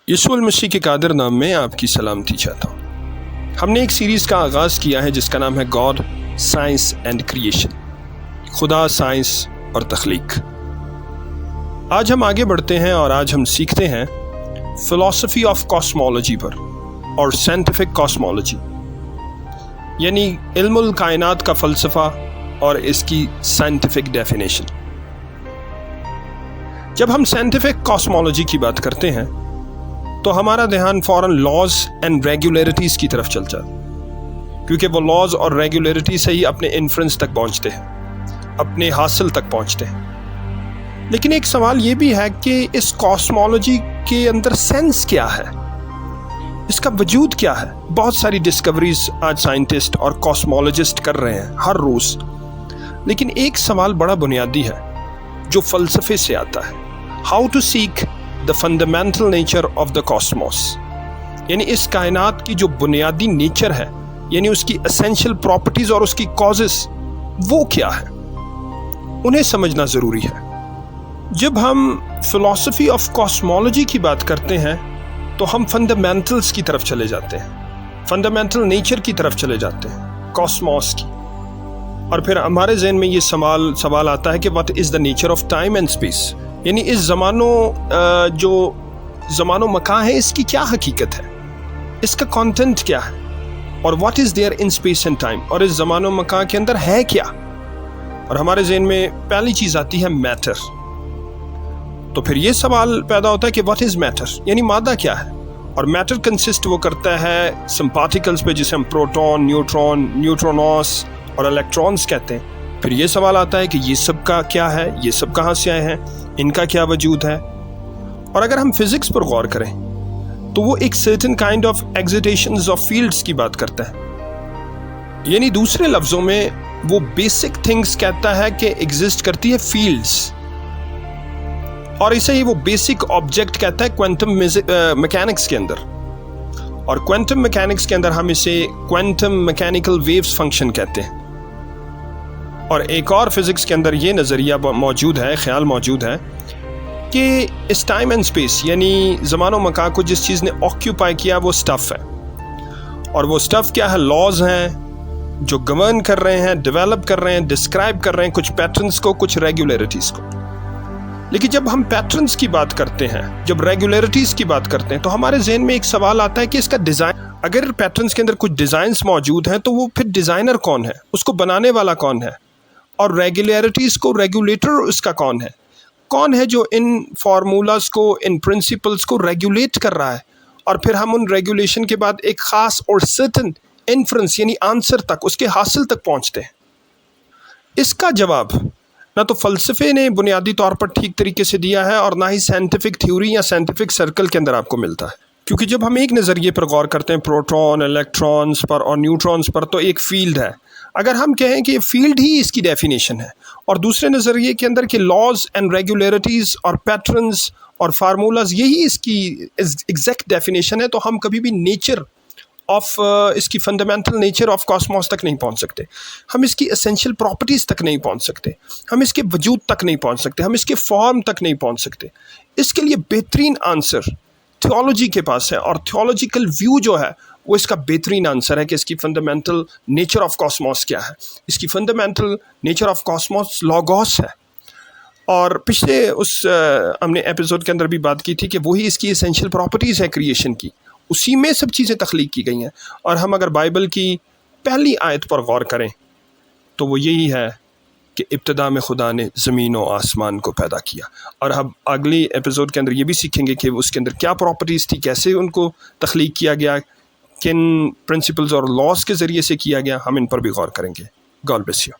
یسوع المسیح کے قادر نام میں آپ کی سلامتی چاہتا ہوں۔ ہم نے ایک سیریز کا آغاز کیا ہے جس کا نام ہے گاڈ، سائنس اینڈ کریشن، خدا، سائنس اور تخلیق۔ آج ہم آگے بڑھتے ہیں اور آج ہم سیکھتے ہیں فلسفی آف کاسمولوجی پر اور سائنٹیفک کاسمولوجی، یعنی علم الکائنات کا فلسفہ اور اس کی سائنٹیفک ڈیفینیشن۔ جب ہم سائنٹیفک کاسمولوجی کی بات کرتے ہیں تو ہمارا دھیان فوراً لاز اینڈ ریگولیرٹیز کی طرف چل جاتا ہے، کیونکہ وہ لاز اور ریگولیرٹی سے ہی اپنے انفرنس تک پہنچتے ہیں، اپنے حاصل تک پہنچتے ہیں۔ لیکن ایک سوال یہ بھی ہے کہ اس کاسمولوجی کے اندر سینس کیا ہے، اس کا وجود کیا ہے؟ بہت ساری ڈسکوریز آج سائنٹسٹ اور کاسمولوجسٹ کر رہے ہیں ہر روز، لیکن ایک سوال بڑا بنیادی ہے جو فلسفے سے آتا ہے، how to seek the fundamental nature of the cosmos، یعنی اس کائنات کی جو بنیادی نیچر ہے، یعنی اس کی essential properties اور اس کی causes، وہ کیا ہے، انہیں سمجھنا ضروری ہے۔ جب ہم philosophy of cosmology کی بات کرتے ہیں تو ہم fundamentals کی طرف چلے جاتے ہیں، fundamental nature کی طرف چلے جاتے ہیں cosmos کی، اور پھر ہمارے ذہن میں یہ سوال آتا ہے کہ what is the nature of time and space، یعنی اس جو زمان و مکان ہے اس کی کیا حقیقت ہے، اس کا کانٹینٹ کیا ہے، اور what is there in space and time, اور اس زمان و مکان کے اندر ہے کیا۔ اور ہمارے ذہن میں پہلی چیز آتی ہے میٹر۔ تو پھر یہ سوال پیدا ہوتا ہے کہ واٹ از میٹر، یعنی مادہ کیا ہے، اور میٹر کنسسٹ وہ کرتا ہے سم پارٹیکلز پہ، جسے ہم پروٹون، نیوٹرون، نیوٹرونوس اور الیکٹرونز کہتے ہیں۔ پھر یہ سوال آتا ہے کہ یہ سب کا کیا ہے، یہ سب کہاں سے آئے ہیں، ان کا کیا وجود ہے۔ اور اگر ہم فزکس پر غور کریں تو وہ ایک certain kind of excitations of fields کی بات کرتا ہے، یعنی دوسرے لفظوں میں وہ بیسک تھنگس کہتا ہے کہ ایگزسٹ کرتی ہے فیلڈز، اور اسے ہی وہ بیسک آبجیکٹ کہتا ہے کوانٹم میکینکس کے اندر، اور کوانٹم میکینکس کے اندر ہم اسے کوانٹم میکینیکل ویوز فنکشن کہتے ہیں۔ اور ایک اور فزکس کے اندر یہ نظریہ موجود ہے، خیال موجود ہے کہ اس ٹائم اینڈ اسپیس، یعنی زمان و مکان کو جس چیز نے آکیوپائی کیا وہ سٹف ہے، اور وہ سٹف کیا ہے، لاز ہیں جو گورن کر رہے ہیں، ڈیولپ کر رہے ہیں، ڈسکرائب کر رہے ہیں کچھ پیٹرنز کو، کچھ ریگولیرٹیز کو۔ لیکن جب ہم پیٹرنز کی بات کرتے ہیں، جب ریگولیرٹیز کی بات کرتے ہیں، تو ہمارے ذہن میں ایک سوال آتا ہے کہ اس کا ڈیزائن، اگر پیٹرنز کے اندر کچھ ڈیزائنز موجود ہیں تو وہ پھر ڈیزائنر کون ہے، اس کو بنانے والا کون ہے، اور ریگولیرٹیز کو ریگولیٹر اس کا کون ہے جو ان فارمولاز کو، ان پرنسپلز کو ریگولیٹ کر رہا ہے، اور پھر ہم ان ریگولیشن کے بعد ایک خاص اور سرٹن انفرنس، یعنی آنسر تک، اس کے حاصل تک پہنچتے ہیں۔ اس کا جواب نہ تو فلسفے نے بنیادی طور پر ٹھیک طریقے سے دیا ہے، اور نہ ہی سائنٹیفک تھیوری یا سائنٹیفک سرکل کے اندر آپ کو ملتا ہے، کیونکہ جب ہم ایک نظریے پر غور کرتے ہیں، پروٹون، الیکٹرونز پر اور نیوٹرونز پر، تو ایک فیلڈ ہے۔ اگر ہم کہیں کہ فیلڈ ہی اس کی ڈیفینیشن ہے، اور دوسرے نظریے کے اندر کہ لاز اینڈ ریگولیرٹیز اور پیٹرنز اور فارمولاز یہی اس کی ایگزیکٹ ڈیفینیشن ہے، تو ہم کبھی بھی نیچر آف اس کی فنڈامنٹل نیچر آف کاسموس تک نہیں پہنچ سکتے، ہم اس کی اسینشیل پراپرٹیز تک نہیں پہنچ سکتے، ہم اس کے وجود تک نہیں پہنچ سکتے، ہم اس کے فارم تک نہیں پہنچ سکتے۔ اس کے لیے بہترین آنسر تھیولوجی کے پاس ہے، اور تھیولوجیکل ویو جو ہے وہ اس کا بہترین آنسر ہے کہ اس کی فنڈامنٹل نیچر آف کاسموس کیا ہے۔ اس کی fundamental nature of cosmos Lagos ہے، اور پچھلے ہم نے ایپیسوڈ کے اندر بھی بات کی تھی کہ وہی اس کی اسینشیل پراپرٹیز ہے کریشن کی، اسی میں سب چیزیں تخلیق کی گئی ہیں۔ اور ہم اگر بائبل کی پہلی آیت پر غور کریں تو وہ یہی ہے کہ ابتدا میں خدا نے زمین و آسمان کو پیدا کیا، اور اب اگلی ایپیسوڈ کے اندر یہ بھی سیکھیں گے کہ اس کے اندر کیا پراپرٹیز تھی، کیسے ان کو تخلیق کیا گیا، کن پرنسپلز اور لاز کے ذریعے سے کیا گیا، ہم ان پر بھی غور کریں گے۔ God bless you.